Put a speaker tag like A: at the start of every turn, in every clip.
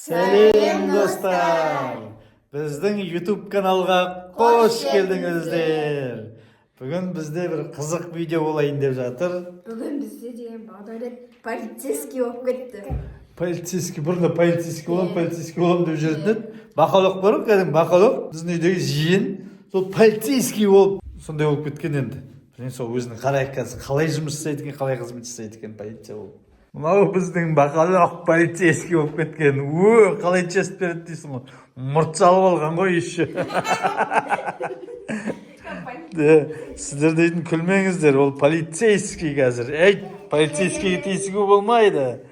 A: Сәлем достар! Біздің YouTube каналға қош келдіңіздер. Бүгін бізде бір қызық видео болайын деп жатыр.
B: Бүгін бізде деген Бағдәулет полицейский болып кетті.
A: Полицейский, бұрында полицейский болам деп жүретін. Бақалақ бар, кәдімгі бақалақ. Біздің үйдегі жиен, сол полицейский болып, сондай болып кеткен енді. Білен сол өзінің қалай жұмыс жасайды екен, қалай қызмет жасайды екен полиция болып. Мынау біздің бақалақ полицейский болып кеткен. Қалай чест береді дейсің ғой. Мұрт салып алған ғой еще. Сіздер дейтін күлмеңіздер, ол полицейский қазір. Полицейскийге тиісуге болмайды.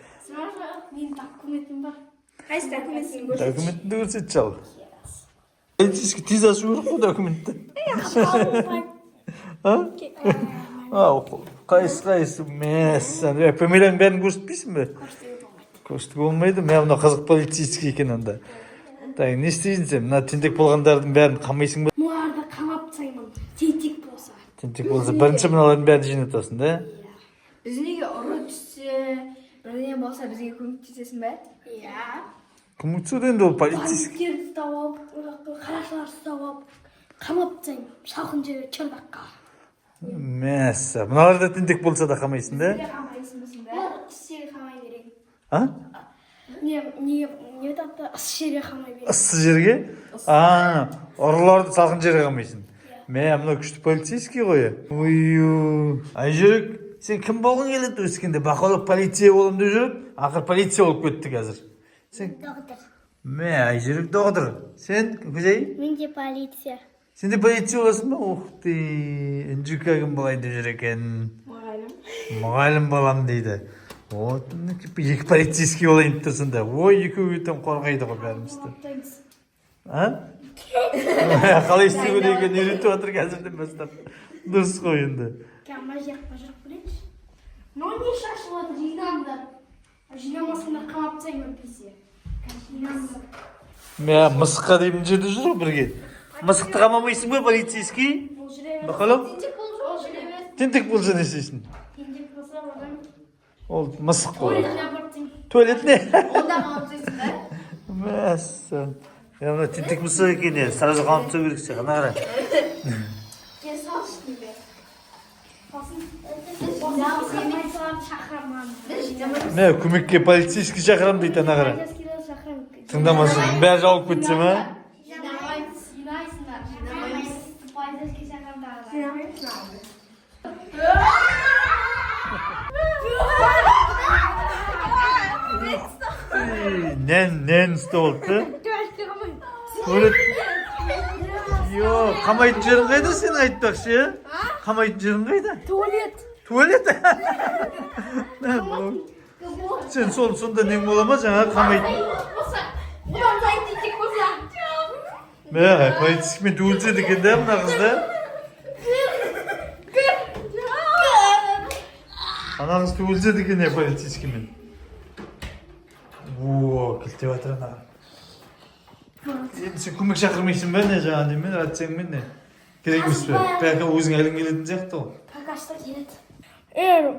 B: Менің документім бар. Қайсы документін көрсетші?
A: Документті көрсетші ал. Полицейский тез ашу керек қой документті. Қайсы мәссән. Фамилияң бәрін көрсетпейсің бе? Көрсетуге болмайды. Мен мына қызық полицейский екен онда. Не істейсің сен? Мына тентек болғандардың бәрін қамайсың ба?
B: Мұларды қамап тастаймын. Тентек болса.
A: Тентек болса бірінші мыналардың бәрін жинатасың, да?
B: Біздің ұры түссе, бірдеңе болса бізге көмектесесің бе? Иә.
A: Көмектеседі енді ол полицейский.
B: Бандиттерді ұстап, қарақшыларды ұстап, қамап тастаймын. Шалқын жерге чердаққа.
A: Мәссә, мыналарда тентек болса да қамайсың, да?
B: Қамайсың бісің бе? Іс-жерге қамай берейін.
A: А?
B: Не тапты? Іс-жерге қамай берейін.
A: Ыссы жерге? Ұрыларды салқын жерге қамайсың. Мына күшті полицейский ғой. Ай жүрек, сен кім болғың келеді өскенде? Бақалақ полиция болам деп жүріп, ақыр полиция болып кетті қазір.
B: Доғдыр.
A: Ай жүрек доғдыр. Сен, көзей?
B: Мен де полиция.
A: Сен де полиция боласың ба? Ух ты, інжука кім болайын деп жүр екен. Мұғалім болам дейді. Екі полицейский болайын деп тұрсың да. Екеуітен қорғайды ғой бәрімізді. Қалай істеу керек екенін үйретіп отыр қазірден бастап. Дұрыс қой енді.
B: Мажақ білейінші. Но не шашылады, жинамдар. Жинамасында қамап тастаймын бізде.
A: Жинамдар. Мысыққа деймін жерде жүр ғой бірге. Мысықты қамамайсың ба полицейский? Бақалақ? Тентек болса не істейсің?
B: Тентек болса одан...
A: Ол мысық қой.
B: Туалетіне апарып
A: Туалетіне?
B: Онда қамап тастайсың ба?
A: Мәссән. Мына тентек мысық екен е, сразу қамап тастау керек сен, ана қара.
B: Салшын бе?
A: Көмекке полицейский шақырам дейді ана қара. Тыңдамасын, бәрі жауып кетсе ма? Нен столды? Қамайтын жерің қайда сен айтпақшы? Қамайтын жерің қайда? Туалет? Сен сонда нең бола ма жаңа қамайтын? Полицейскімен туылседі екен да мына қызда? Ана қыз туылседі екен е полицейскімен. Келтеп жатыр ана. Енді сен көмек шақырмайсың ба не жаңа немен, рацияңмен не? Керек емес пе? Бәлкім өзің әлің келетін сияқты ғой.
B: Покашта келеді.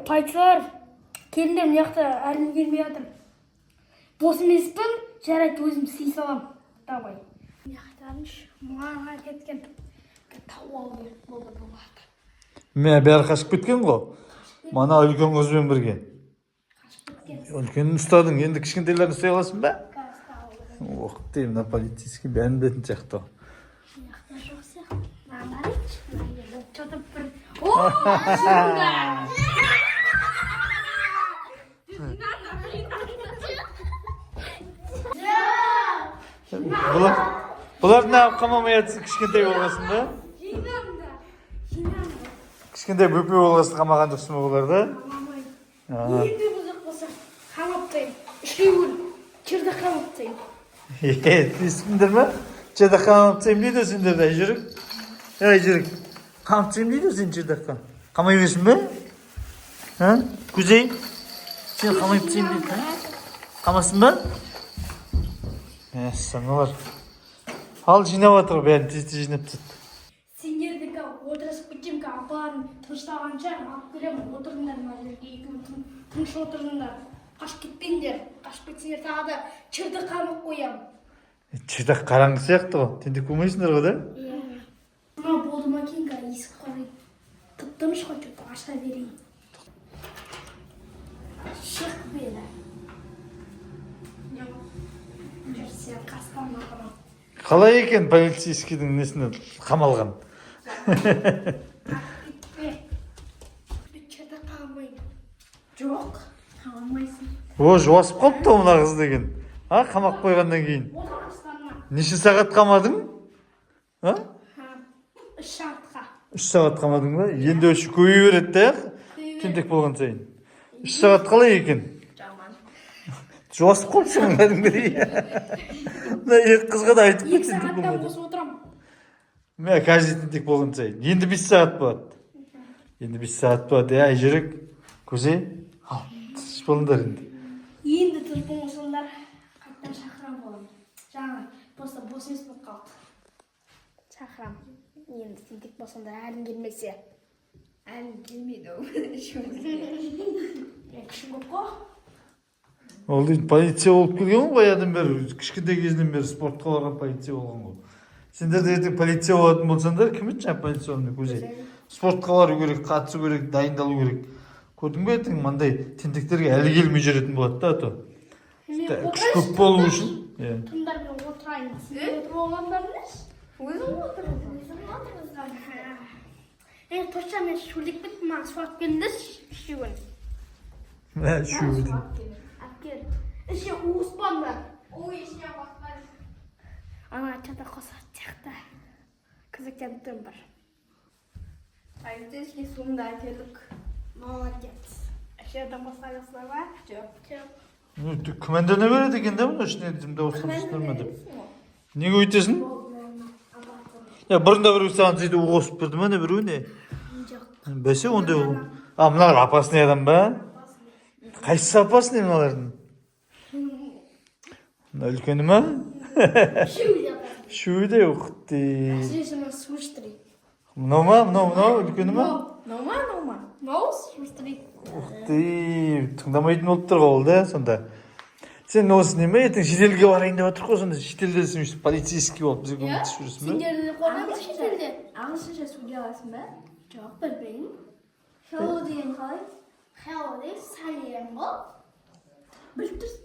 B: Полициялар, келіндер мына жақта әлім келмей жатыр. Бос емеспін, жарайды өзім істей салам. Давай. Мына жақтарынш, мұңаға кеткен. Тау алу керек болды бұл уақытта.
A: Бәрі қашып кеткен ғой. Мана үлкен қызбен бірге. Үлкенін ұстадың, енді кішкентайларын ұстай аласың ба? Оқты, мына полицейский бәрін білетін сияқты.
B: Мына жоқ сияқты. Мына барайыншы. Чотып бір... Шырында!
A: Бұлар не қамамай атсы кішкентай болғасын ба?
B: Жинамда.
A: Кішкентай бөпе болғасын қамаған жоқсын ба бұлар да?
B: Қамамай. Енді бұзық болса қамаптайым. Үшеуін черді қамаптайым.
A: Естіңдер ма? Черді қамаптайым дейді өсіңдерді, ай жүрік? Ай жүрік, қамаптайым дейді өсің чердаққа. Қамай берсін ба? Күзей? Сен қамай бітсейм дейді, қамасын ба? Мәссән, ал жинап атыр бәрін тез-тез жинап тастады.
B: Сендердікі отырысып кетсем апаларым тыныштағанша алып келемін. Отырыңдар мына жерге екеуі тыныш отырыңдар. Қашып кетпеңдер. Қашып Сендер тағы да чырды қамып қоям.
A: Чырдақ қараңғы сияқты ғой. Тентек болмайсыңдар ғой да?
B: Мына болды ма екен, есік қарай. Тып-тыныш қой, что-то аша берейін. Шық бері. Жүрсен қасқанына қарам.
A: Қалай екен полицейскийдің несіне қамалған?
B: Кетпе. Чырды қамаймын. Жоқ, қамаймайсың.
A: О, жуасып қалыпты мына қыз деген. Қамап қойғаннан кейін.
B: Отыр қасқанына.
A: Неше сағат қамадың?
B: 3 сағатқа.
A: 3 сағат қамадың ба? Енді өші көбей береді де, тентек болған сайын. 3 сағат қалай екен?
B: Жаман.
A: Жуасып қалыпсың кәдімгідей. Мына екі қызға да айтып
B: 2
A: тентек
B: сағаттан
A: болмады.
B: қосып отырам.
A: Мә каждый тентек болған сайын. Енді 5 сағат болады. Енді 5 сағат болады. Әй жүрек, көзе. Ал, тыныш болыңдар енді.
B: Енді тұр болмасаңдар қайттан шақырам боламын. Жаңа просто бос емес болып қалды. Шақырам. Енді тентек болсаңдар әлің келмесе.
C: Әлі келмейді ол.
B: Күшің көп қой.
A: Ол дейді полиция болып келген ғой баяғыдан бері, кішкентай кезінен бері спортқа барған полиция болған ғой. Сендер де ертең полиция болатын болсаңдар, кім еді жаңа полиция болғанда көзе? Спортқа бару керек, қатысу керек, дайындалу керек. Көрдің бе ертең мындай тентектерге әлі келмей жүретін болады да, то. Күш көп болу үшін.
B: Тыңдармен отырайын. Сіздер отырып болғандарыңыз?
C: Өзің отырсың.
B: Точно мен шөлдеп кеттім, маған суарып келіңдер, үшеуін.
A: Мә, шөудің.
B: Әпкел. Іші уыспаңдар.
C: Ой, ішіне бақпар.
B: Ана чата қосат жақта. Күзіктен түн бар.
C: Полицейский суында әкелдік.
B: Молодец. Әшерден басқа жақсылар ба?
C: Жоқ.
A: Күмәндана береді екен да мұны ішіне дімді осылсыздар ма деп. Неге өйтесің? Бұрында біреу саған сөйтіп қосып берді ма не біреуіне?
B: Жоқ.
A: Бәсе ондай ол. Мыналар опасный адам ба? Қайсысы опасный мыналардың? Мына үлкені ма? Шөуде, ух ты.
B: Әсіресе мен смыштырый.
A: Мынау ма? Мынау үлкені ма?
C: Наума.
B: Мау смыштырый.
A: Ух ты, тыңдамайтын болып тұр ғой ол да сонда. Сен осы неме ертең шетелге барайын деп жатыр ғой сонда шетелде сен өйстіп полицейский болып бізге көмектесіп жүресің бе?
B: Сендерді қорғамыз шетелде?
C: Ағылшынша сөйлей аласың ба?
B: Жоқ, білмеймін.
C: Hello деген қалай?
B: Hello дейді, сәлем ғой. Біліп тұрсың.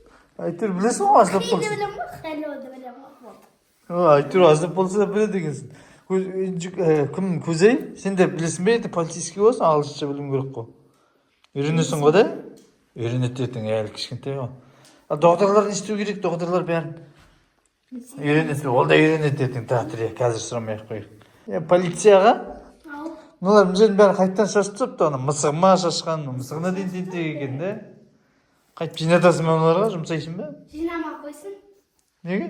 A: Әйтеуір білесің ғой аздап
B: Кейде
A: болсын.
B: білем ғой, hello'ды білем ғой.
A: Әйтеуір аздап болса да біледі екенсің. Кім көзей? Сен де білесің бе ертең полицейский болсың ағылшынша білуің керек қой. Үйренесің ғой да? Үйренеді ертең әлі кішкентай ғой. Доғдарлар не істеу керек? Доғдарлар бәрін үйренеді. Ол да үйренеді ертең тағдыр. Қазір сұрамай ақ қояйық. Полицияға
B: Ау.
A: мыналар мына жердің бәрін қайттан шашып тастапты. Ана мысығыма шашқан, мысығына дейін тентек екен да. Қайтып жинатасың ба мыналарға, жұмсайсың ба?
B: Жинамай қойсын.
A: Неге?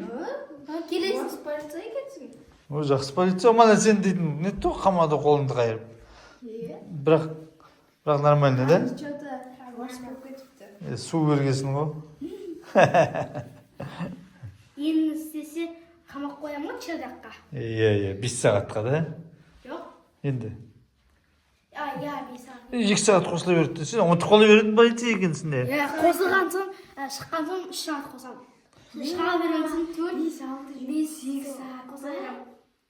B: Келесің.
C: Осы полиция екенсің.
A: О, жақсы полиция. Мана сен дейтін не то қамады қолыңды қайырып. Бірақ нормально да?
C: Что-то орыс болып кетіпті.
A: Су бергесін ғой.
B: Енді істесе қамақ қоямын ғой чердаққа.
A: 5 сағатқа да?
B: Жоқ.
A: Енді.
B: 5 сағат.
A: 2 сағат қосыла берді. Сен ұмытып қала беретін полиция екенсің де.
B: Қосылған соң, шыққан соң 3 сағат қосамын. Шыға берген соң 4, 5 сағат қоса беремін.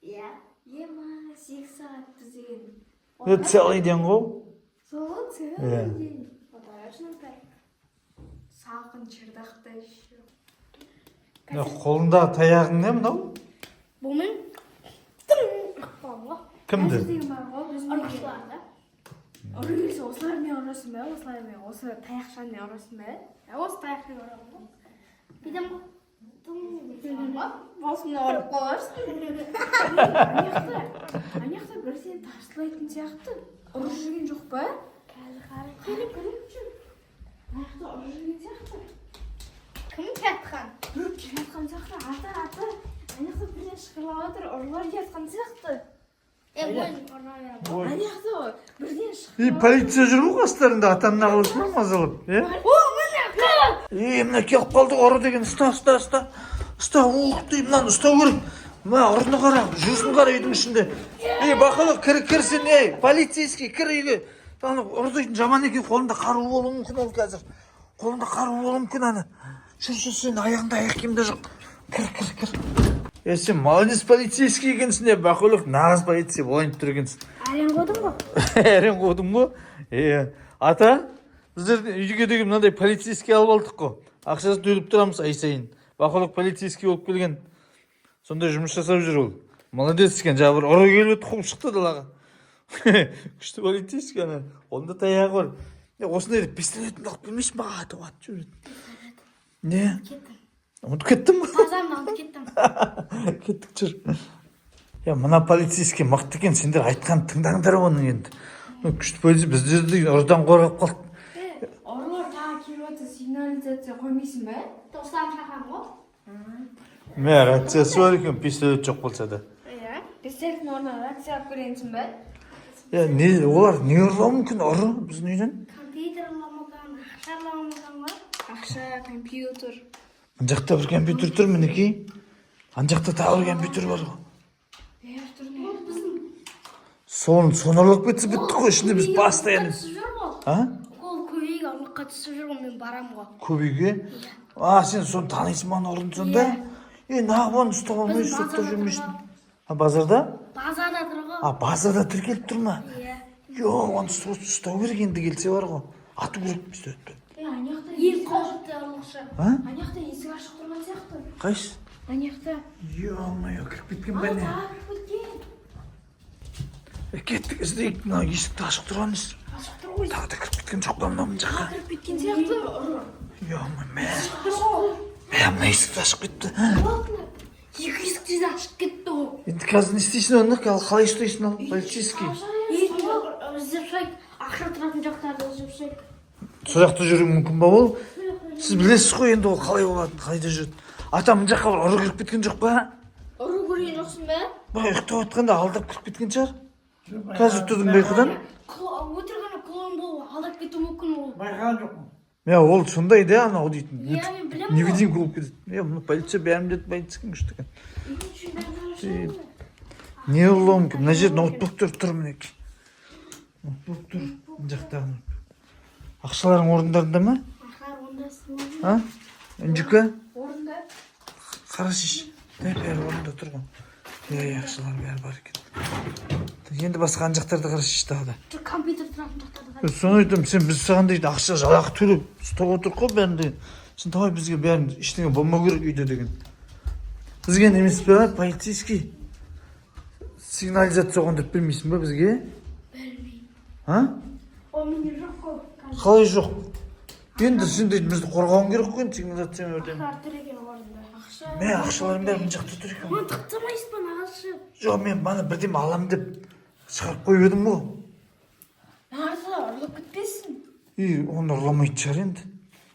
C: Ема, 8 сағат біз деген.
A: Целый ден ғой.
C: Сол целый день. Салқын чердақта еще.
A: Қолыңдағы таяғың не мынау?
B: Бұл мен ықпалым ғой.
A: Кімді?
C: Деген бар ғой біздің үйге.
B: Ұрысыларда.
C: Ұры келсе осылармен ұрысың ба? Осылармен осы таяқшамен ұрысың ба?
B: Осы таяқпен ұрамын ғой. Бидем ғой.
C: Осыны ұрып қаларсың. Анаяқта бір сені тарсылайтын сияқты. Ұрып жүрген жоқ па? Келіп жүр. Анаяқта ұрып жүрген сияқты.
B: Кім кәтқан?
C: Біреу келіп жатқан сияқты. Ата. Анаяқта бірден шықырлап жатыр. Ұрылар келіп жатқан сияқты.
B: Ойын ұрмай беремін.
C: Анаяқта бірден
A: Полиция жүр ғой қастарында атанына қалысын ма мазалап?
B: О, міне қара!
A: Мына келіп қалды ұры деген. Ұста. Ух ты, мынаны ұстау керек. Мына ұрыны қара, жүзін қара үйдің ішінде. Бақылық, кір сен, полицейский, кір үйге. Ұры дейтін жаман екен, қолында қару болуы мүмкін ол қазір. Қолында қару болуы мүмкін аны. жүр сен аяғыңда аяқ киімде жоқ. Кір. Сен молодец полицейский екенсің де, бақылық нағыз полицей болайын тұр екенсің.
B: Әлем қойдың ғой.
A: Әрен қойдың ғой. Ата, біздер үйге деген мынандай полицейский алып алдық қой. Ақшасын төліп тұрамыз ай сайын. Бақылық полицейский болып келген. Сондай жұмыс жасап жүр ол. Молодец екен, жаңа бір ұры келіп өтіп қуып шықты далаға. Күшті полицейский ана. Онда таяғы бар. Осындай пистолетін алып келмейсің ба? Атып жүреді. Не? Ұмытып кеттім ба?
B: Тазамды алып кеттім.
A: Кеттік жүр. Мына полицейский мықты екен, сендер айтқан тыңдаңдар оның енді. Күшті полицей біздерді ұрыдан қорғап қалды.
C: Ұрылар тағы келіп жатса сигнализация қоймайсың ба?
B: Достарым шақырам ғой.
A: Мә, рациясы бар екен, пистолет жоқ болса да.
C: Иә. Пистолеттің орнына рация алып келейінсің ба?
A: Олар не ұрлау мүмкін ұры біздің үйден?
B: Компьютер ұламаған, ақша ұламаған ғой.
C: Ақша, компьютер.
A: Ана жақта бір компьютер тұр мінекей. Ана жақта тағы бір компьютер бар ғой. Соны ұрлап кетсе біттік қой, ішінде біз постоянно.
B: Ол көбейге ұрлыққа түсіп жүр ғой, мен барам ғой.
A: Көбейге? Сен соны танисың ба ұрын сонда? Нағып оны ұстап алмайсың, ұстап жүрмейсің. Базарда?
B: Базарда тұр ғой.
A: Базарда тіркеліп тұр ма?
B: Иә.
A: Оны ұстау керек енді келсе бар ғой. Ату керек бізді өтпен.
B: Ең қауіпті ұрлықшы.
C: Анаяқта есік ашық тұрған сияқты.
A: Қайсы?
C: Анаяқта.
A: Ё-моё, кіріп кеткен бәне. Кеттік іздейік, мына есікті ашық тұрған із.
C: Ашық тұр ғой.
A: Тағы да кіріп кеткен жоқ па мына жаққа?
C: Кіріп кеткен сияқты.
A: Ё-моё, мына есікті ашып кетті.
B: Екі есікті де ашып кетті ғой.
A: Енді қазір не істейсің оны? Қалай ұстайсың ол полицейский?
B: Іздеп сұрайық, ақша тұратын жақтарды іздеп сұрайық.
A: Сол жақта жүруі мүмкін ба ол? Сіз білесіз ғой енді ол қалай болатынын, қайда жүреді. Ата, мына жаққа ұры кіріп кеткен жоқ па?
C: Ұры көрген жоқсың ба?
A: Ұйықтап жатқанда алдап кіріп кеткен шығар. Қазір тұрдың ба ұйқыдан?
B: Өтіргені клон болып алдап кетуі мүмкін ол.
A: Байқаған жоқпын. Ол сондай да анау дейтін.
B: Иә, мен білемін.
A: Невидимка болып кетеді. Мұны полиция бәрін деді, полицейский күшті екен. Не ұрлау мүмкін? Мына жер ноутбуктер тұр мінекей. Ноутбук тұр. Мына жақтағы. Ақшаларың орындарында ма?
B: Ақшалар орында.
A: Үнжікі?
C: Орында.
A: Қарасыш. Бәрі орында тұр ғой. Ақшалар бәрі бар екен. Енді басқа жақтарды қарасыш тағы да.
B: Компьютер тұратын жақтарды қарасыш.
A: Соны айтам, сен біз саған дейді ақша жалақы төлеп ұстап отыр ғой бәрін деген. Сен давай бізге бәрін ештеңе болмау керек үйде деген. Бізге немес па полицейский сигнализация оғандырып бермейсің ба бізге?
B: Білмеймін. Ол менде жоқ қой.
A: Қалай жоқ? Енді сен дейді бізді қорғауың керек қой сигнализациямен өрден.
B: Ақшалар тұр екен орында.
A: Ақшаларың бәрі мына жақта тұр екен.
B: Оны тықтырмайсыз ба нағашы?
A: Жоқ, мен мана бірдеме алам деп шығарып қойып едім ғой.
C: Нағашы ұрлап кетпесін.
A: Оны ұрламайды шығар енді.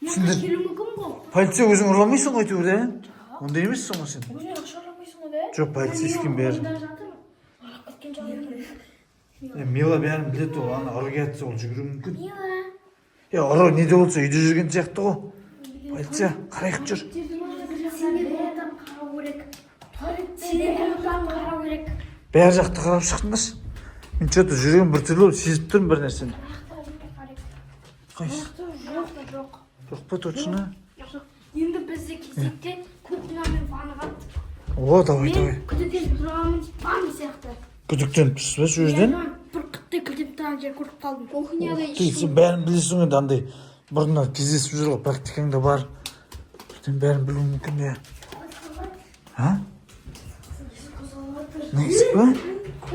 B: Маған келу мүмкін ғой.
A: Полиция өзің ұрламайсың ғой әйтеуір, ә? Ондай емессің ғой сен.
C: Өзің ақша ұрлапайсың ғой да?
A: Жоқ, полицейский бәрі.
B: Ұрлап кеткен жоқ.
A: Мила бәрін біледі ол, ана ұры келатса ол жүгіруі мүмкін.
B: Мила.
A: Ұры неде болса үйде жүрген сияқты ғой. Полиция, қарайық жүр.
B: Сендер адам қарау керек. Сендер адам қарау керек.
A: Бәрі жақты қарап шықтыңдаршы. Мен что-то жүрген бір түрлі сезіп тұрмын бір нәрсені. Қайсы?
B: Жоқ.
A: Жоқ па точно?
B: Енді бізде кезекте күдіктеніп ваныға.
A: Давай.
B: Мен күдіктеніп тұрғанмын ванна сияқты.
A: Күдіктеніп тұрсыз ба сол жерден?
B: Бір қыттай күдіктеніп тұрған жер көріп қалдым.
C: Кухняда
A: Сен бәрін білесің енді андай бұрыннан кездесіп жүр ғой, практикаң да бар. Сен бәрін білуің мүмкін иә. Не есік па?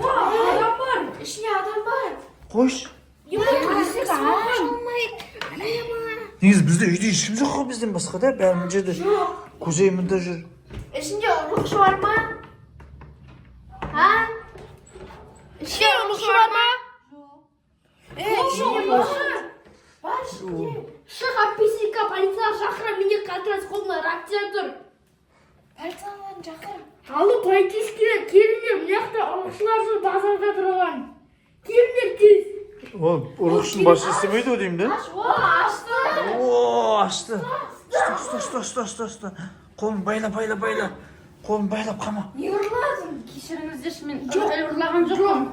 C: адам бар. Ішінде адам бар.
A: Қойшы.
B: Есік ашылмай.
A: Негізі бізде үйде ешкім жоқ қой бізден басқа да, бәрі мына жерде көзеймінде жүр.
C: Ішінде ұрлықшы бар ма? Ішінде ұрлықшы бар ма?
B: Ішінде бар ішінде. Шық апписика полицияға шақыра, менде контраст қолына рация тұр.
C: Полицияларын шақыр.
B: Алып полицейскийлер келіңдер, мына жақта ұрлықшылар жүр базарда тұрған. Келіңдер тез.
A: Ол ұрықшының басшы істемейді ғой деймін да?
C: Ашты.
A: Ашты. Қолын байла. Қолын байлап қама.
C: Не ұрладың?
D: Кешіріңіздерші, мен ұрлаған жоқпын.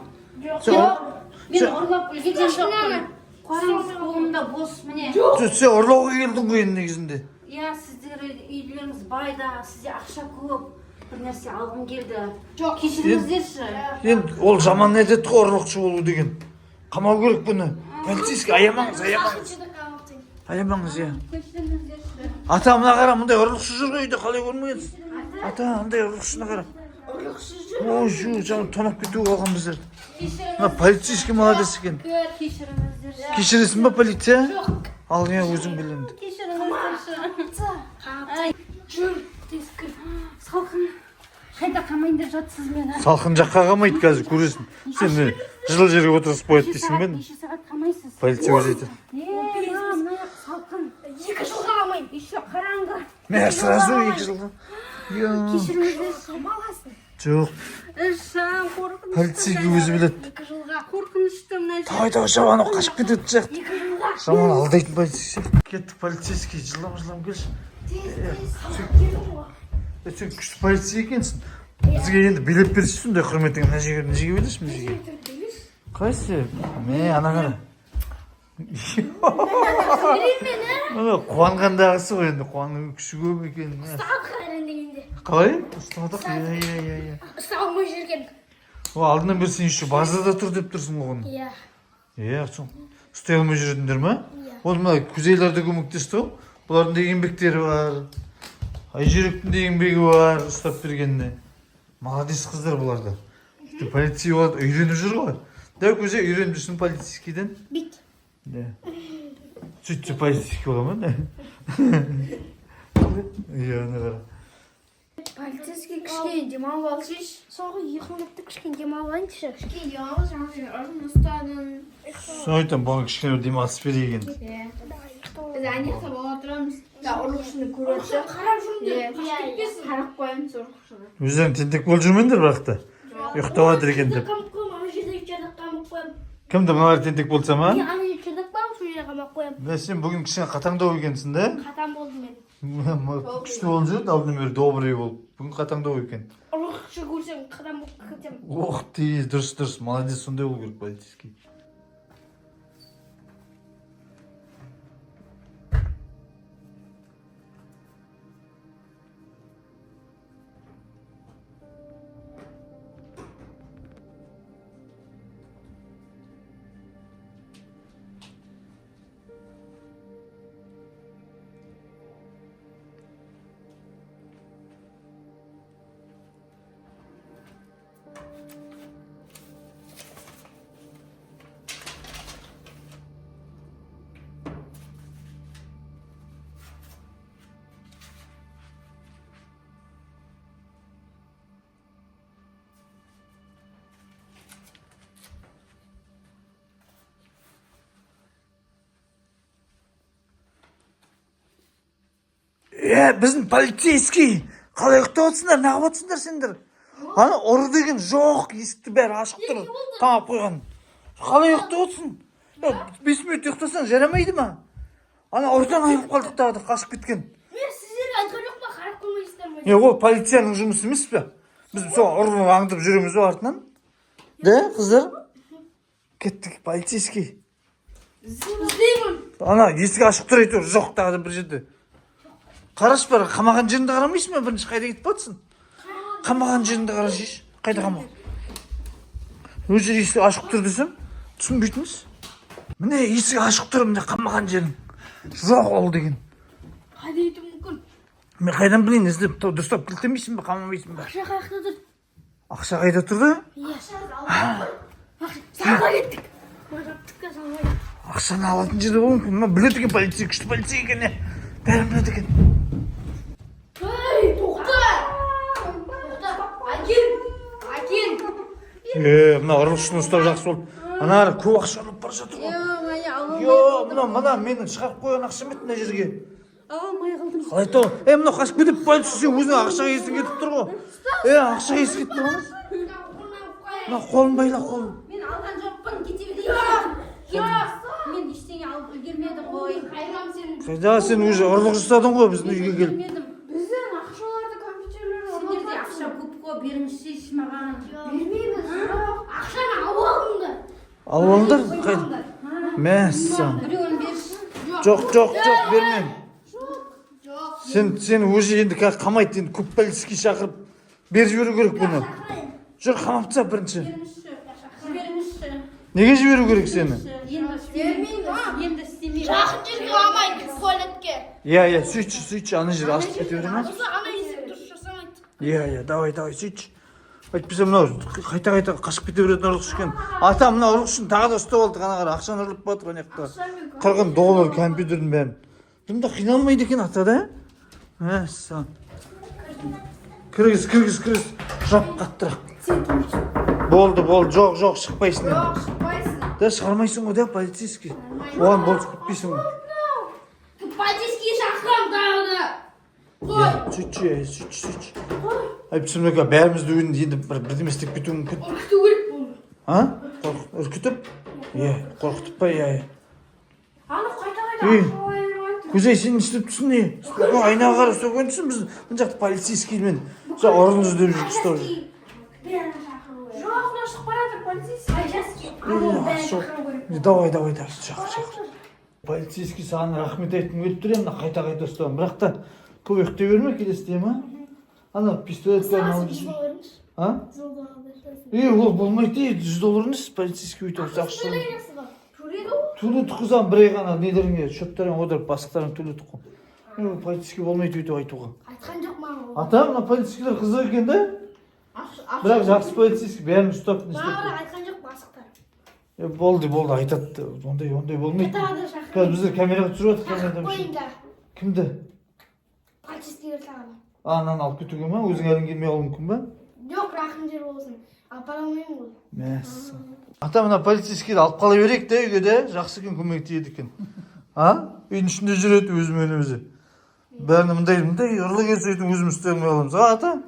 D: Мен ұрлап үлгерген жоқпын. Қараңыз, қолымда бос, міне.
A: Сен ұрлауға келдің ғой енді негізінде.
D: Ya sizler үйлеріңіз байда, sizde ақша көп. Bir нәрсе алғым келді.
B: Жоқ.
D: Кешіріңіздерші.
A: Енді ол жаман әдет қой ұрлықшы болу деген. Қамау керек бұны. Полицейский аямаңыз. Аямаңыз, иә.
D: Кешіріңіздерші.
A: Ата мына қара, мұндай ұрлықшы жүр ғой үйде, қалай көрмегенсіз? Ата, мұндай ұрлықшыны қара. Ой, жаңа тонап кетуге қалған біздер. Мына полицейский молодец екен.
D: Кешіріңіздерші.
A: Кешіресің ба полиция? Ал, я өзім білемін.
D: Кешіріңіздерші.
B: Жүр, тез кір.
D: Салқын. Қайда қамайын деп жатсыз мені.
A: Салқын жаққа қалмайды қазір, көресің. Сен жылы жерге отырғызып қояды дейсің бе?
D: Неше сағат қамайсыз?
A: Полиция өзі айтады.
D: Мына салқын.
B: 2 жылға қалмайын.
D: Еще қараңғы.
A: Мә, сразу 2 жылға.
D: Кешіріңіздерші.
B: Қамаласың.
A: Жоқ,
D: Ішім қорқынышты.
A: полицейге өзі біледі.
B: 2 жылға.
D: Қорқынышты мына
A: Тау жаман ол қашып кетеді сияқты.
B: 2 жылға.
A: Жаман алдайтын полицейский сияқты. Кеттік полицейский, жылам келші. Сен күшті полицей екенсің. Бізге енді билет берші сондай құрметіңе. Мына жерге бересің мына жерге. Қайсы? Мә, ана қара. Мына қуанғандағысы ғой енді, қуанған күші көп екен.
B: Ұстап қайран дегенде.
A: Қалай? Ұстадық? Иә.
B: Ұстап алмай жүрген.
A: О, алдынан бері сен еще базада тұр деп тұрсың оған.
B: Иә.
A: Иә, соң ұстай алмай жүретіндер ма? Ол мына күзейлерді көмектесті ғой. Бұлардың да еңбектері бар. Айжүректің де еңбегі бар, ұстап бергеніне. Молодец қыздар бұларда. Полицей болады, үйреніп жүр ғой. Дәу көзе үйреніп жүрсің полицейскийден.
B: Бит.
A: Сөйтсе полицейский бола ма? Иә, ана қара.
C: Полицейский кішкене демалып алшыш.
B: Соңғы 2 минутты кішкене демалып алайыншы.
C: Кішкене демалып жаңа ұрын ұстадың.
A: Соны айтам, бұған кішкене демалыс берейін.
C: Біз анекта бола тұрамыз. Ұрлықшыны көріп отсақ.
B: Қарап жүрмін.
C: Қарап қоямыз ұрлықшыны.
A: Өздерің тентек болып жүрмеңдер бірақта. Ұйықтап жатыр екен деп.
B: Қамап қойым, ана жерде жерде қамап қойым.
A: Кімді мыналар тентек болса ма?
B: Ана жерде қамап сол жерде қамап қойым.
A: Сен бүгін кішкене қатаңдау екенсің да?
B: Қатам болдым мен.
A: Күшті болып жүреді, алдын бері добрый болып. Бүгін қатаңдау екен.
B: Ұрлықшы көрсем қатам болып кетем.
A: Ох ты, дұрыс, молодец, сондай болу керек полицейский. Біздің полицейский. Қалай ұйықтап отырсыңдар, неғып отырсыңдар сендер? Ана ұры деген жоқ, есікті бәрі ашық тұр. Тамап қойған. Қалай ұйықтап отырсың? 5 минут ұйықтасаң жарамайды ма? Ана ұрыдан айығып қалдық тағы, қашып кеткен.
B: Мен сіздерге айтқан жоқ па, қарап қоймайсыздар ма?
A: Ол полицияның жұмысы емес пе? Біз сол ұрыны аңдып жүреміз ба артынан? Да, қыздар? Кеттік, полицейский.
B: Іздеймін.
A: Ана есік ашық тұр әйтеуір, жоқ тағы бір жерде. Қараш бар, қамаған жеріңді қарамайсың ба? Бірінші қайда кетіп батсың? Қамаған жеріңді қарашыш. Қайда қамақ? Өз жер есік ашық тұр десем, түсінбейтінсіз. Міне есік ашық тұр, міне қамаған жерің. Жоқ ол деген.
B: Қайда ету мүмкін?
A: Мен қайдан білейін, іздеп дұрыстап кілтемейсің ба, қамамайсың ба?
B: Ақша қайда тұр?
A: Ақша қайда тұрды?
B: Салға кеттік. Мазаптыққа салға.
A: Ақшаны алатын жерде болу мүмкін. Мына біледі екен полицей, күшті полицей екен. Бәрін біледі екен.
B: Ей, тоқта! Әкел!
A: Мына ұрлықшыны ұстап жақсы болды. Ана көп ақша алып бара жатыр ғой. Мына менің шығарып қойған ақшам еді мына жерге.
D: Алмай қалдым.
A: Қалай тау? Мына қашып кетіп полицей өзіне ақшаға есін кетіп тұр ғой. Ақшаға есін кетіп тұр ғой. Мына қолын байла, қолын.
D: Мен алған жоқпын, кете берейін. Мен ештеңе алып үлгермедім ғой.
B: Қайрам сен.
A: Қайда сен уже ұрлық жасадың ғой біздің үйге келіп.
C: Біздің ақшаларды, компьютерлерді
D: Сендерде ақша көп қой, беріңізші маған.
C: бермейміз.
B: Ақшаны алып алдыңдар.
A: Алып алыңдар, қайда? Мәссаған.
D: Біреуін берші.
A: Жоқ, бермеймін. Сен өзі енді қазір қамайды енді көп полицейский шақырып беріп жіберу керек бұны. Жүр қамап тастап бірінші.
D: Жіберіңізші.
A: Неге жіберу керек сені?
D: Енді істемеймін.
B: Жақын жерге алмайды туалетке.
A: Иә, сөйтші, ана жер асып кете бере ма?
B: Ана есік дұрыс жасамайды.
A: Иә, давай, сөйтші. Әйтпесе мынау қайта қашып кете беретін ұрлықшы екен. Ата мына ұрлықшыны тағы да ұстап алдық, ана қара ақшаны ұрлап батыр ана жақта. $40 компьютердің бәрін. Бұнда қиналмайды екен ата да? Мәссаған. Кіргіз. Жап қаттырақ. Болды, жоқ, шықпайсың енді.
C: Жоқ, шықпайсың.
A: Да, шығармайсың ғой да, полицейский. Оған болды күтпейсің ғой.
B: Полицейский шақырам тағы.
A: Сөйтші. Әйтпесе мына бәрімізді енді бірдеме істеп кетуі мүмкін.
B: Үркіту керек болды.
A: Үркітіп? Қорқытып па,
B: Ана қайта.
A: Көзей, сен істеп тұрсың не? Айнаға қарап сөйген түсін біз мына жақта полицейскиймен ұрын іздеп жүріп ұстап жүр.
C: Жоқ, мына шығып баратыр полицейский.
A: Давай, шақыр. Полицейский саған рахмет айтқым келіп тұр, мына қайта ұстауым. Бірақ та көп ұйықтай берме келесіде ма? Ана пистолет бәрін алып жүрсің. Ол болмайды, $100 емес, полицейский өйтіп ақша. Түлі тұқызан бірей ғана недеріңе шөптерің одырып басықтарың түлі тұқым. Полицейский болмайды өйтіп айтуға.
B: Айтқан жоқ маған.
A: Ата, мына полицейскілер қызық екен да? Бірақ жақсы полицейский бәрін ұстап не істеп.
B: Маған айтқан жоқ басықтар.
A: Болды, айтады. Ондай болмайды. Қазір біздер камераға түсіріп жатыр.
B: Қойыңда.
A: Кімді?
B: Полицейскийлер тағы.
A: Ананы алып кетуге ма? Өзің әлің келмей қалуы мүмкін ба?
B: Жоқ, рақым жер болсын. Апара алмаймын ғой.
A: Мәссаған. Ата, мына полицейскийді алып қала берейік те үйге де, жақсы екен, көмек тиеді екен. Үйдің ішінде жүреді өзімен өзі. Бәріне мындай ұрлы келсе өйтіп өзіміз істемей аламыз. Ата?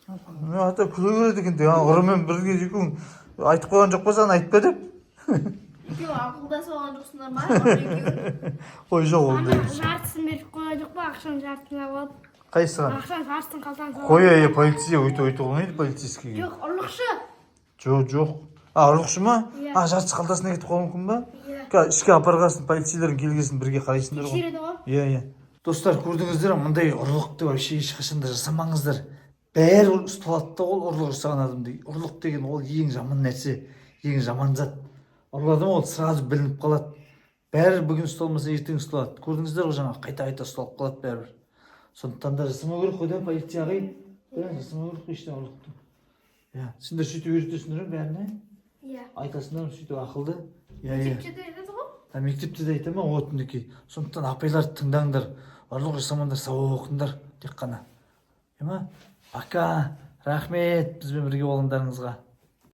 A: Ата күле көреді екен. Ұрымен бірге екеуің айтып қойған жоқ па саған айтпа деп?
C: Екеуі ақылдасып алған жоқсыңдар ма?
A: Ой, жоқ ол дейміз.
B: Жартысын беріп қойған жоқ па? Ақшаның жартысын алып.
A: Қайсыған?
B: Ақшаның жартысын қалтаң салып.
A: Қой, полиция өйтіп болмайды полицейскийге.
B: Жоқ, ұрлықшы.
A: Жоқ. Ұрлықшы ма? Жартысы қалтасына кетіп қалуы мүмкін ба? Ішке апарғасын, полицейлердің келгесін бірге қарайсыңдар ғой.
B: Тексереді ғой.
A: Иә. Достар, көрдіңіздер, мындай ұрлықты вообще ешқашанда жасамаңыздар. Бәрі ұсталады да ол ұрлық жасаған адамды. Ұрлық деген ол ең жаман нәрсе, ең жаман зат. Ұрлады ма ол сразу білініп қалады. Бәрі бүгін ұсталмаса ертең ұсталады. Көрдіңіздер ғой жаңа қайта ұсталып қалады бәрібір. Сондықтан да жасамау керек қой да полиция ағай. Жасамау керек қой ештеңе ұрлықты. Сендер сөйтіп үйретесіңдер ме бәріне?
B: Иә.
A: Айтасыңдар ма сөйтіп ақылды?
B: Мектепте де айтады ғой.
A: Мектепте де айта ма от мінекей. Сондықтан апайларды тыңдаңдар. Ұрлық жасамаңдар, сабақ оқыңдар тек қана. Пока. Рахмет бізбен бірге болғандарыңызға.